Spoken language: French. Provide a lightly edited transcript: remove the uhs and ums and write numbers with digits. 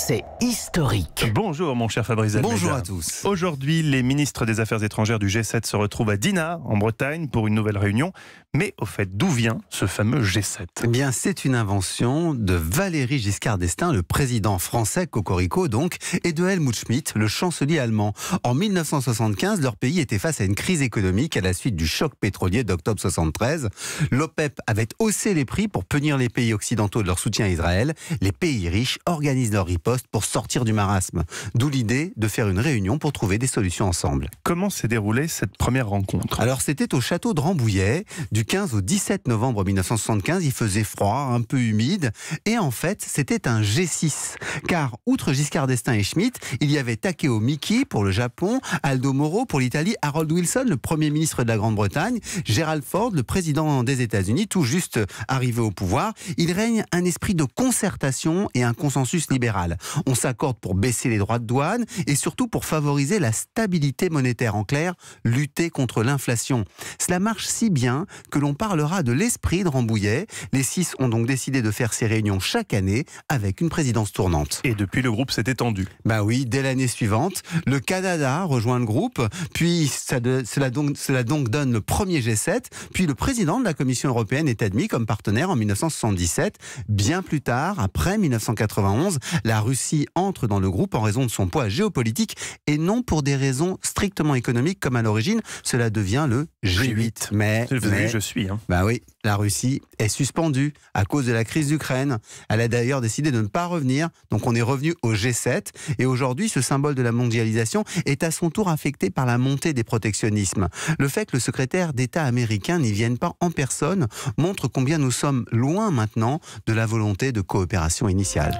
c'est historique. Bonjour mon cher Fabrice Almeida. Bonjour à tous. Aujourd'hui, les ministres des Affaires étrangères du G7 se retrouvent à Dinard, en Bretagne, pour une nouvelle réunion. Mais au fait, d'où vient ce fameux G7 ? Eh bien, c'est une invention de Valéry Giscard d'Estaing, le président français, cocorico donc, et de Helmut Schmidt, le chancelier allemand. En 1975, leur pays était face à une crise économique à la suite du choc pétrolier d'octobre 73. L'OPEP avait haussé les prix pour punir les pays occidentaux de leur soutien à Israël. Les pays riches organisent leur riposte pour sortir du marasme. D'où l'idée de faire une réunion pour trouver des solutions ensemble. Comment s'est déroulée cette première rencontre ? Alors, c'était au château de Rambouillet, du 15 au 17 novembre 1975. Il faisait froid, un peu humide. Et en fait, c'était un G6. Car, outre Giscard d'Estaing et Schmidt, il y avait Takeo Miki pour le Japon, Aldo Moro pour l'Italie, Harold Wilson, le Premier ministre de la Grande-Bretagne, Gerald Ford, le président des États-Unis, tout juste arrivé au pouvoir. Il règne un esprit de concertation et un consensus libéral. On s'accorde pour baisser les droits de douane et surtout pour favoriser la stabilité monétaire. En clair, lutter contre l'inflation. Cela marche si bien que l'on parlera de l'esprit de Rambouillet. Les 6 ont donc décidé de faire ces réunions chaque année avec une présidence tournante. Et depuis, le groupe s'est étendu. Bah oui, dès l'année suivante, le Canada rejoint le groupe, puis cela donc donne le premier G7, puis le président de la Commission européenne est admis comme partenaire en 1977. Bien plus tard, après 1991, la Russie entre dans le groupe en raison de son poids géopolitique et non pour des raisons strictement économiques comme à l'origine. Cela devient le G8. Mais je suis. Bah oui, la Russie est suspendue à cause de la crise d'Ukraine. Elle a d'ailleurs décidé de ne pas revenir. Donc on est revenu au G7. Et aujourd'hui, ce symbole de la mondialisation est à son tour affecté par la montée des protectionnismes. Le fait que le secrétaire d'État américain n'y vienne pas en personne montre combien nous sommes loin maintenant de la volonté de coopération initiale.